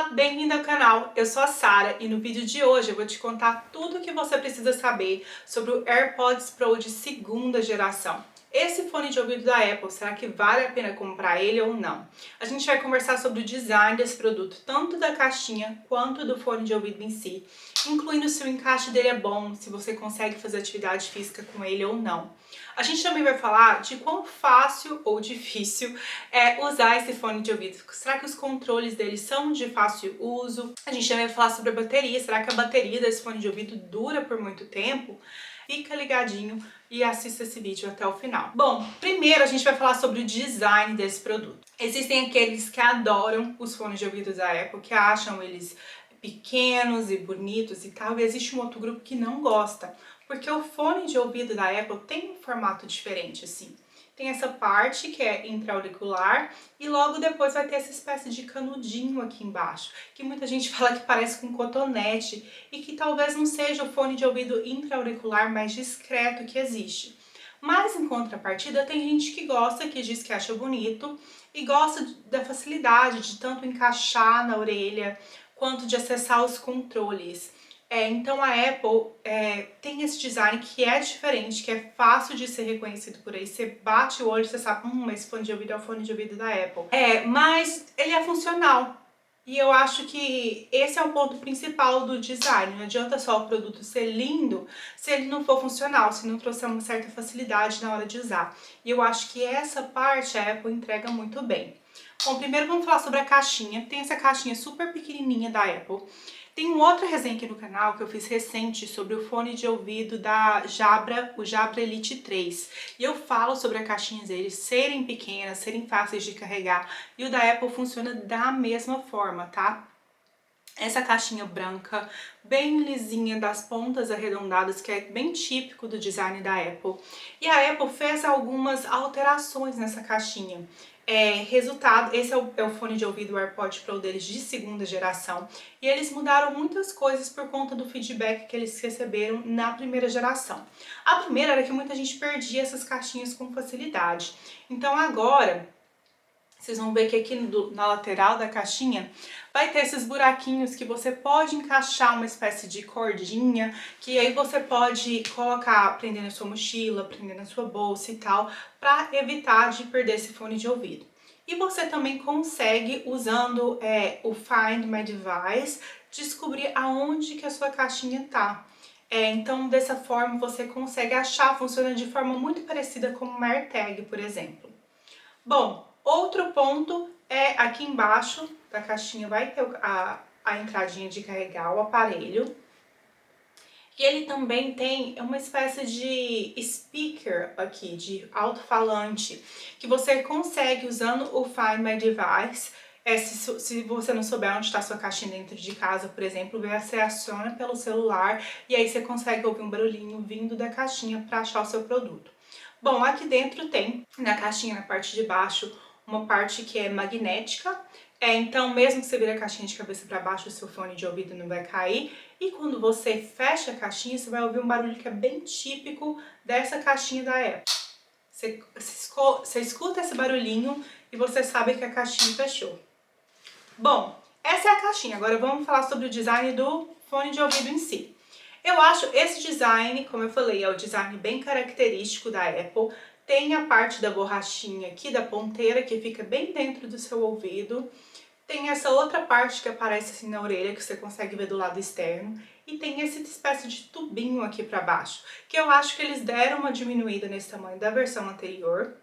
Olá, bem-vindo ao canal, eu sou a Sara e no vídeo de hoje eu vou te contar tudo o que você precisa saber sobre o AirPods Pro de segunda geração. Esse fone de ouvido da Apple, será que vale a pena comprar ele ou não? A gente vai conversar sobre o design desse produto, tanto da caixinha quanto do fone de ouvido em si, incluindo se o encaixe dele é bom, se você consegue fazer atividade física com ele ou não. A gente também vai falar de quão fácil ou difícil é usar esse fone de ouvido. Será que os controles dele são de fácil uso? A gente também vai falar sobre a bateria. Será que a bateria desse fone de ouvido dura por muito tempo? Fica ligadinho e assista esse vídeo até o final. Bom, primeiro a gente vai falar sobre o design desse produto. Existem aqueles que adoram os fones de ouvido da Apple, que acham eles pequenos e bonitos e tal, e existe um outro grupo que não gosta, porque o fone de ouvido da Apple tem um formato diferente, assim. Tem essa parte que é intra-auricular e logo depois vai ter essa espécie de canudinho aqui embaixo, que muita gente fala que parece com um cotonete e que talvez não seja o fone de ouvido intra-auricular mais discreto que existe. Mas em contrapartida tem gente que gosta, que diz que acha bonito e gosta da facilidade de tanto encaixar na orelha quanto de acessar os controles. Então a Apple tem esse design que é diferente, que é fácil de ser reconhecido por aí. Você bate o olho e você sabe, esse fone de ouvido é o fone de ouvido da Apple. Mas ele é funcional. E eu acho que esse é o ponto principal do design. Não adianta só o produto ser lindo se ele não for funcional, se não trouxer uma certa facilidade na hora de usar. E eu acho que essa parte a Apple entrega muito bem. Bom, primeiro vamos falar sobre a caixinha. Tem essa caixinha super pequenininha da Apple. Tem uma outra resenha aqui no canal que eu fiz recente sobre o fone de ouvido da Jabra, o Jabra Elite 3. E eu falo sobre as caixinhas deles serem pequenas, serem fáceis de carregar. E o da Apple funciona da mesma forma, tá? Essa caixinha branca, bem lisinha, das pontas arredondadas, que é bem típico do design da Apple. E a Apple fez algumas alterações nessa caixinha. Resultado, esse é o fone de ouvido AirPods Pro deles de segunda geração. E eles mudaram muitas coisas por conta do feedback que eles receberam na primeira geração. A primeira era que muita gente perdia essas caixinhas com facilidade. Então agora, vocês vão ver que aqui na lateral da caixinha vai ter esses buraquinhos que você pode encaixar uma espécie de cordinha, que aí você pode colocar, prender na sua mochila, prender na sua bolsa e tal, para evitar de perder esse fone de ouvido. E você também consegue, usando o Find My Device, descobrir aonde que a sua caixinha tá. Então, dessa forma, você consegue achar, funciona de forma muito parecida com uma AirTag, por exemplo. Bom, outro ponto é aqui embaixo da caixinha vai ter a entradinha de carregar o aparelho. E ele também tem uma espécie de speaker aqui, de alto-falante, que você consegue, usando o Find My Device, se você não souber onde está a sua caixinha dentro de casa, por exemplo, você aciona pelo celular e aí você consegue ouvir um barulhinho vindo da caixinha para achar o seu produto. Bom, aqui dentro tem, na caixinha, na parte de baixo, uma parte que é magnética. Então, mesmo que você vire a caixinha de cabeça para baixo, o seu fone de ouvido não vai cair. E quando você fecha a caixinha, você vai ouvir um barulho que é bem típico dessa caixinha da Apple. Você escuta esse barulhinho e você sabe que a caixinha fechou. Bom, essa é a caixinha. Agora vamos falar sobre o design do fone de ouvido em si. Eu acho esse design, como eu falei, é o design bem característico da Apple. Tem a parte da borrachinha aqui, da ponteira, que fica bem dentro do seu ouvido. Tem essa outra parte que aparece assim na orelha, que você consegue ver do lado externo. E tem essa espécie de tubinho aqui pra baixo, que eu acho que eles deram uma diminuída nesse tamanho da versão anterior.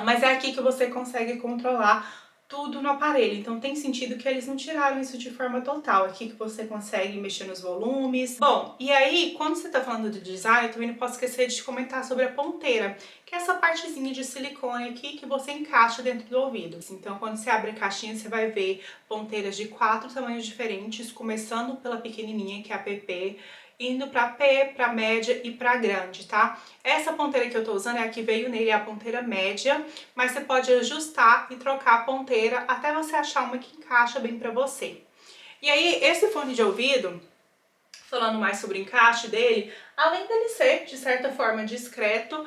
Mas é aqui que você consegue controlar tudo no aparelho, então tem sentido que eles não tiraram isso de forma total, aqui que você consegue mexer nos volumes. Bom, e aí, quando você tá falando de design, eu também não posso esquecer de comentar sobre a ponteira, que é essa partezinha de silicone aqui que você encaixa dentro do ouvido. Então, quando você abre a caixinha, você vai ver ponteiras de 4 tamanhos diferentes, começando pela pequenininha, que é a PP, indo pra P, pra média e pra grande, tá? Essa ponteira que eu tô usando é a que veio nele, é a ponteira média, mas você pode ajustar e trocar a ponteira até você achar uma que encaixa bem pra você. E aí, esse fone de ouvido Falando mais sobre o encaixe dele, além dele ser, de certa forma, discreto,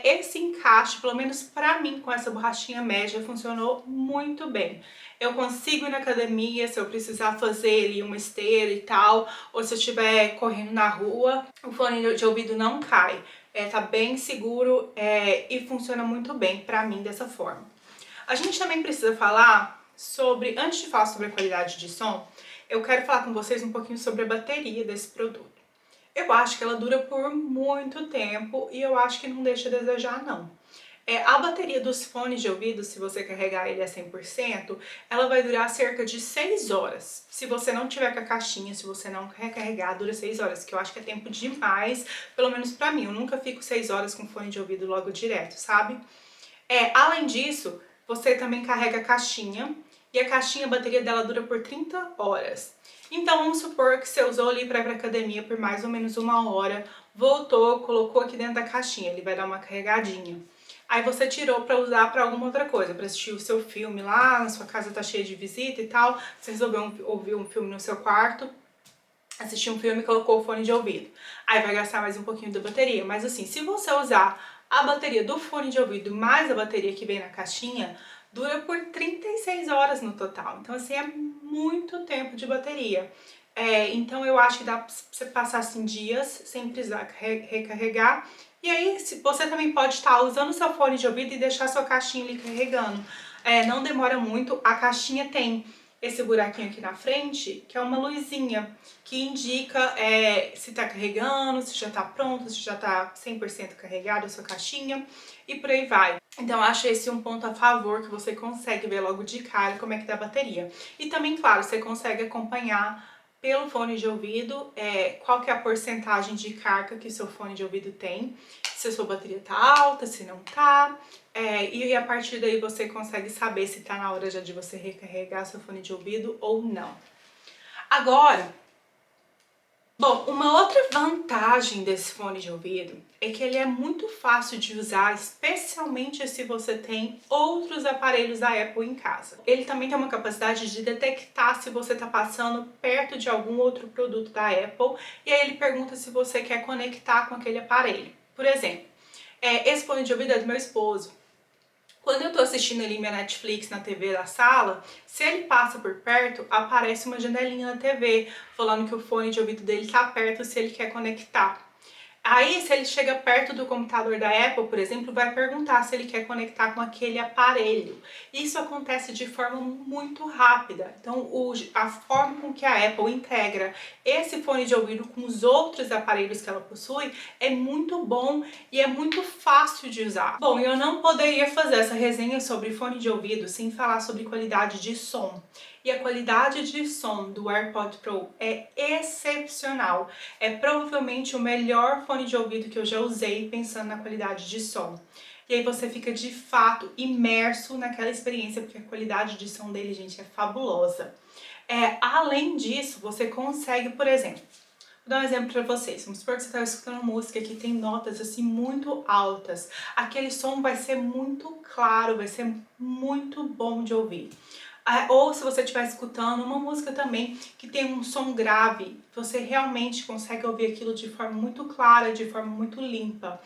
esse encaixe, pelo menos pra mim, com essa borrachinha média, funcionou muito bem. Eu consigo ir na academia, se eu precisar fazer ali uma esteira e tal, ou se eu estiver correndo na rua, o fone de ouvido não cai. Tá bem seguro e funciona muito bem pra mim dessa forma. A gente também precisa falar sobre, antes de falar sobre a qualidade de som, eu quero falar com vocês um pouquinho sobre a bateria desse produto. Eu acho que ela dura por muito tempo e eu acho que não deixa a desejar não. A bateria dos fones de ouvido, se você carregar ele a 100%, ela vai durar cerca de 6 horas. Se você não tiver com a caixinha, se você não recarregar, dura 6 horas, que eu acho que é tempo demais, pelo menos pra mim. Eu nunca fico 6 horas com fone de ouvido logo direto, sabe? Além disso, você também carrega a caixinha, e a caixinha, a bateria dela dura por 30 horas. Então vamos supor que você usou ali para ir pra academia por mais ou menos 1 hora, voltou, colocou aqui dentro da caixinha, ele vai dar uma carregadinha. Aí você tirou para usar para alguma outra coisa, para assistir o seu filme lá, na sua casa tá cheia de visita e tal, você resolveu ouvir um filme no seu quarto, assistir um filme e colocou o fone de ouvido. Aí vai gastar mais um pouquinho da bateria, mas assim, se você usar a bateria do fone de ouvido mais a bateria que vem na caixinha, dura por 36 horas no total. Então assim, é muito tempo de bateria. Então eu acho que dá pra você passar assim dias sem precisar recarregar. E aí você também pode estar usando o seu fone de ouvido e deixar a sua caixinha ali carregando. Não demora muito, a caixinha tem esse buraquinho aqui na frente, que é uma luzinha que indica se tá carregando, se já tá pronto, se já tá 100% carregado a sua caixinha e por aí vai. Então eu acho esse um ponto a favor, que você consegue ver logo de cara como é que tá a bateria. E também, claro, você consegue acompanhar pelo fone de ouvido qual que é a porcentagem de carga que seu fone de ouvido tem, se a sua bateria tá alta, se não tá, e a partir daí você consegue saber se tá na hora já de você recarregar seu fone de ouvido ou não. Agora, bom, uma outra vantagem desse fone de ouvido é que ele é muito fácil de usar, especialmente se você tem outros aparelhos da Apple em casa. Ele também tem uma capacidade de detectar se você está passando perto de algum outro produto da Apple, e aí ele pergunta se você quer conectar com aquele aparelho. Por exemplo, esse fone de ouvido é do meu esposo. Quando eu tô assistindo ali minha Netflix na TV da sala, se ele passa por perto, aparece uma janelinha na TV falando que o fone de ouvido dele tá perto, se ele quer conectar. Aí, se ele chega perto do computador da Apple, por exemplo, vai perguntar se ele quer conectar com aquele aparelho. Isso acontece de forma muito rápida. Então, a forma com que a Apple integra esse fone de ouvido com os outros aparelhos que ela possui é muito bom e é muito fácil de usar. Bom, eu não poderia fazer essa resenha sobre fone de ouvido sem falar sobre qualidade de som. E a qualidade de som do AirPods Pro é excepcional. É provavelmente o melhor fone de ouvido que eu já usei pensando na qualidade de som. E aí você fica de fato imerso naquela experiência, porque a qualidade de som dele, gente, é fabulosa. Além disso, você consegue, por exemplo, vou dar um exemplo para vocês. Vamos supor que você está escutando música que tem notas assim muito altas. Aquele som vai ser muito claro, vai ser muito bom de ouvir. Ou se você estiver escutando uma música também que tem um som grave, você realmente consegue ouvir aquilo de forma muito clara, de forma muito limpa.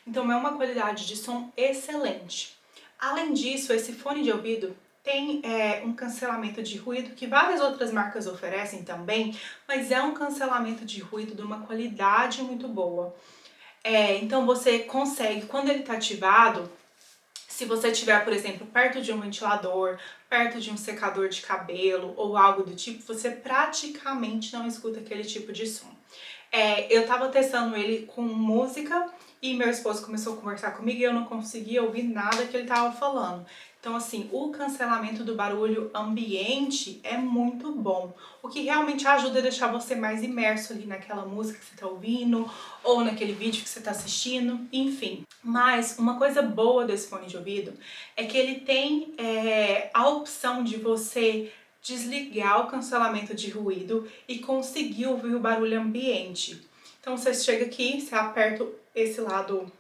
Então é uma qualidade de som excelente. Além disso, esse fone de ouvido tem um cancelamento de ruído que várias outras marcas oferecem também, mas é um cancelamento de ruído de uma qualidade muito boa. Então você consegue, quando ele está ativado, se você estiver, por exemplo, perto de um ventilador, perto de um secador de cabelo ou algo do tipo, você praticamente não escuta aquele tipo de som. Eu tava testando ele com música e meu esposo começou a conversar comigo e eu não conseguia ouvir nada que ele tava falando. Então, assim, o cancelamento do barulho ambiente é muito bom, o que realmente ajuda a deixar você mais imerso ali naquela música que você tá ouvindo ou naquele vídeo que você tá assistindo, enfim. Mas uma coisa boa desse fone de ouvido é que ele tem a opção de você desligar o cancelamento de ruído e conseguir ouvir o barulho ambiente. Então você chega aqui, você aperta esse lado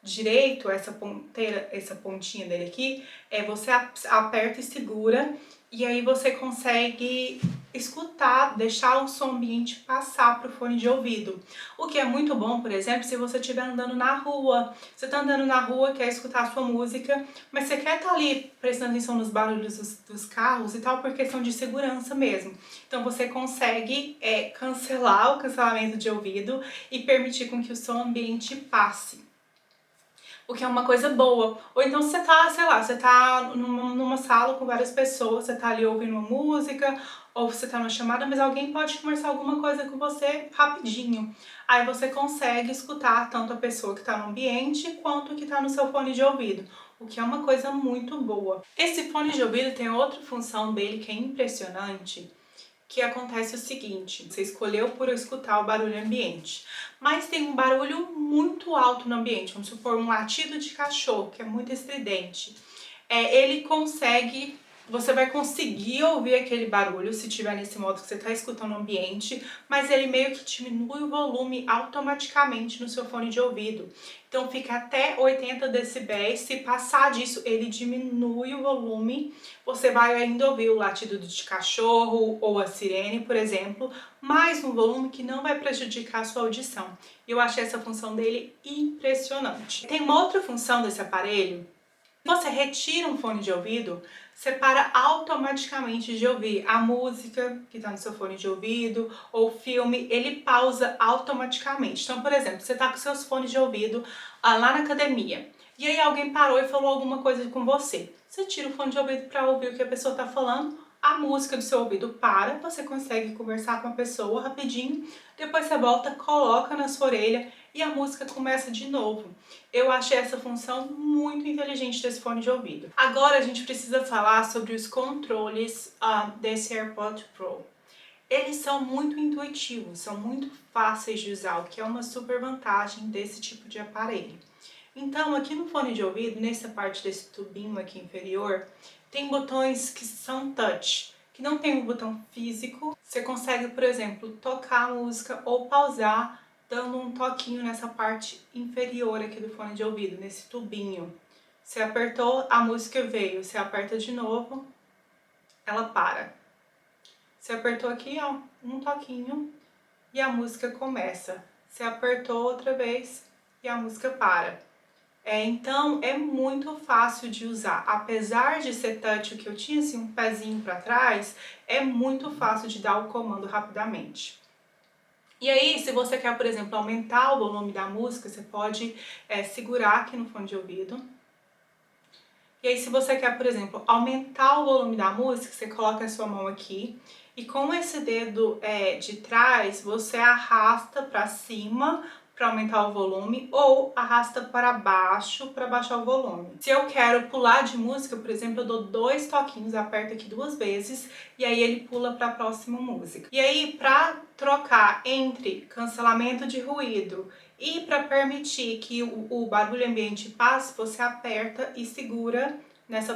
direito, essa ponteira, essa pontinha dele aqui, você aperta e segura, e aí você consegue escutar, deixar o som ambiente passar para o fone de ouvido. O que é muito bom, por exemplo, se você estiver andando na rua. Você está andando na rua, quer escutar a sua música, mas você quer estar ali prestando atenção nos barulhos dos carros e tal, por questão de segurança mesmo. Então você consegue cancelar o cancelamento de ouvido e permitir com que o som ambiente passe. O que é uma coisa boa. Ou então você tá, sei lá, você tá numa sala com várias pessoas, você tá ali ouvindo uma música, ou você tá numa chamada, mas alguém pode conversar alguma coisa com você rapidinho. Aí você consegue escutar tanto a pessoa que tá no ambiente, quanto que tá no seu fone de ouvido, o que é uma coisa muito boa. Esse fone de ouvido tem outra função dele que é impressionante, que acontece o seguinte: você escolheu por escutar o barulho ambiente, mas tem um barulho muito alto no ambiente, vamos supor um latido de cachorro, que é muito estridente. Ele consegue, você vai conseguir ouvir aquele barulho se tiver nesse modo que você está escutando o ambiente, mas ele meio que diminui o volume automaticamente no seu fone de ouvido. Então fica até 80 decibéis, se passar disso ele diminui o volume, você vai ainda ouvir o latido de cachorro ou a sirene, por exemplo, mas um volume que não vai prejudicar a sua audição. Eu achei essa função dele impressionante. Tem uma outra função desse aparelho. Você retira um fone de ouvido, você para automaticamente de ouvir a música que está no seu fone de ouvido ou o filme, ele pausa automaticamente. Então, por exemplo, você está com seus fones de ouvido lá na academia e aí alguém parou e falou alguma coisa com você. Você tira o fone de ouvido para ouvir o que a pessoa está falando, a música do seu ouvido para, você consegue conversar com a pessoa rapidinho, depois você volta, coloca na sua orelha e a música começa de novo. Eu achei essa função muito inteligente desse fone de ouvido. Agora a gente precisa falar sobre os controles desse AirPods Pro. Eles são muito intuitivos, são muito fáceis de usar, o que é uma super vantagem desse tipo de aparelho. Então, aqui no fone de ouvido, nessa parte desse tubinho aqui inferior, tem botões que são touch, que não tem um botão físico. Você consegue, por exemplo, tocar a música ou pausar dando um toquinho nessa parte inferior aqui do fone de ouvido, nesse tubinho. Você apertou, a música veio, você aperta de novo, ela para. Você apertou aqui, ó, um toquinho e a música começa. Você apertou outra vez e a música para. Então é muito fácil de usar, apesar de ser touch, o que eu tinha assim um pezinho para trás, é muito fácil de dar o comando rapidamente. E aí, se você quer, por exemplo, aumentar o volume da música, você pode segurar aqui no fone de ouvido. E aí, se você quer, por exemplo, aumentar o volume da música, você coloca a sua mão aqui e com esse dedo de trás, você arrasta para cima para aumentar o volume ou arrasta para baixo para baixar o volume. Se eu quero pular de música, por exemplo, eu dou 2 toquinhos, aperto aqui 2 vezes e aí ele pula para a próxima música. E aí, para trocar entre cancelamento de ruído e para permitir que o barulho ambiente passe, você aperta e segura nessa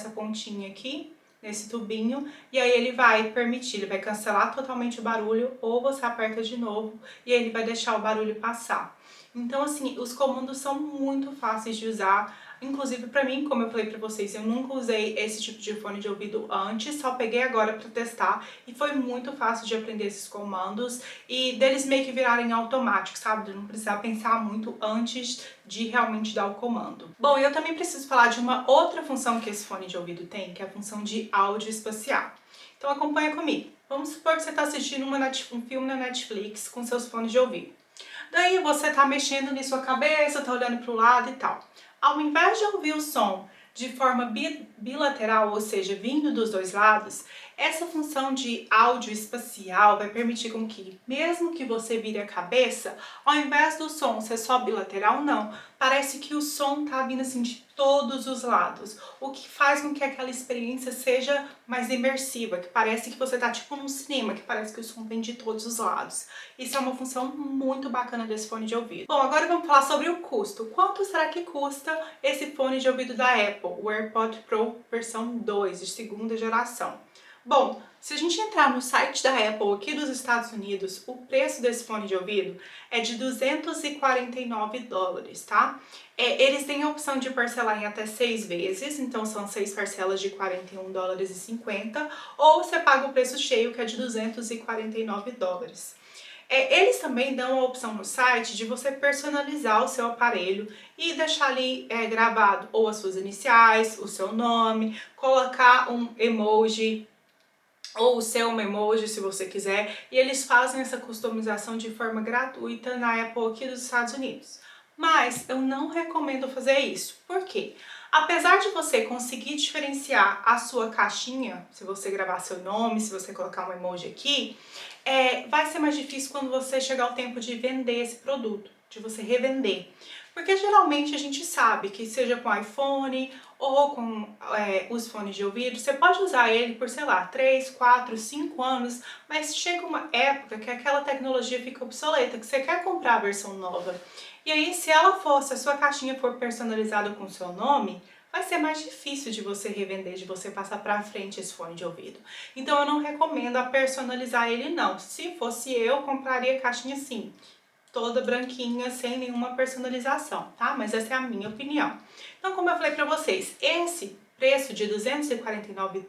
pontinha aqui, nesse tubinho, e aí ele vai permitir, ele vai cancelar totalmente o barulho, ou você aperta de novo e ele vai deixar o barulho passar. Então assim, os comandos são muito fáceis de usar, inclusive pra mim, como eu falei pra vocês, eu nunca usei esse tipo de fone de ouvido antes, só peguei agora pra testar e foi muito fácil de aprender esses comandos e deles meio que virarem automáticos, sabe? De não precisar pensar muito antes de realmente dar o comando. Bom, eu também preciso falar de uma outra função que esse fone de ouvido tem, que é a função de áudio espacial. Então acompanha comigo. Vamos supor que você está assistindo um filme na Netflix com seus fones de ouvido. Daí você tá mexendo em sua cabeça, tá olhando para o lado e tal. Ao invés de ouvir o som de forma bilateral, ou seja, vindo dos dois lados, essa função de áudio espacial vai permitir com que, mesmo que você vire a cabeça, ao invés do som ser só bilateral, não. Parece que o som tá vindo assim de todos os lados, o que faz com que aquela experiência seja mais imersiva, que parece que você tá tipo num cinema, que parece que o som vem de todos os lados. Isso é uma função muito bacana desse fone de ouvido. Bom, agora vamos falar sobre o custo. Quanto será que custa esse fone de ouvido da Apple, o AirPods Pro versão 2, de segunda geração? Bom, Se a gente entrar no site da Apple aqui dos Estados Unidos, o preço desse fone de ouvido é de US$ 249, tá? Eles têm a opção de parcelar em até 6 vezes, então são 6 parcelas de US$ 41,50, ou você paga o preço cheio, que é de US$ 249. Eles também dão a opção no site de você personalizar o seu aparelho e deixar ali gravado ou as suas iniciais, o seu nome, colocar um emoji ou o seu emoji se você quiser, e eles fazem essa customização de forma gratuita na Apple aqui dos Estados Unidos. Mas eu não recomendo fazer isso. Por quê? Apesar de você conseguir diferenciar a sua caixinha, se você gravar seu nome, se você colocar um emoji aqui, vai ser mais difícil quando você chegar o tempo de vender esse produto, de você revender. Porque geralmente a gente sabe que seja com iPhone ou com os fones de ouvido, você pode usar ele por, sei lá, 3, 4, 5 anos, mas chega uma época que aquela tecnologia fica obsoleta, que você quer comprar a versão nova. E aí, se a sua caixinha for personalizada com o seu nome, vai ser mais difícil de você revender, de você passar pra frente esse fone de ouvido. Então eu não recomendo a personalizar ele não. Se fosse eu, compraria caixinha assim, toda branquinha, sem nenhuma personalização, tá? Mas essa é a minha opinião. Então, como eu falei pra vocês, esse preço de US$ 249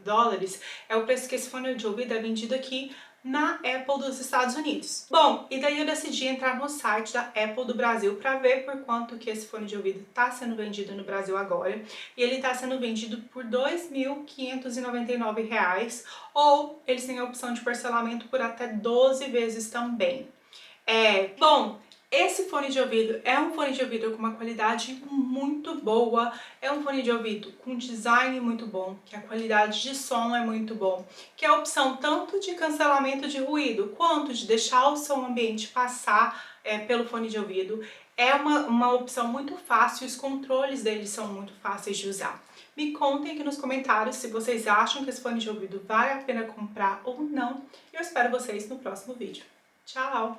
é o preço que esse fone de ouvido é vendido aqui na Apple dos Estados Unidos. Bom, e daí eu decidi entrar no site da Apple do Brasil para ver por quanto que esse fone de ouvido está sendo vendido no Brasil agora. E ele está sendo vendido por R$ 2.599, ou eles têm a opção de parcelamento por até 12 vezes também. Bom, esse fone de ouvido é um fone de ouvido com uma qualidade muito boa, é um fone de ouvido com design muito bom, que a qualidade de som é muito bom, que a opção tanto de cancelamento de ruído quanto de deixar o som ambiente passar pelo fone de ouvido é uma opção muito fácil, os controles deles são muito fáceis de usar. Me contem aqui nos comentários se vocês acham que esse fone de ouvido vale a pena comprar ou não, e eu espero vocês no próximo vídeo. Tchau!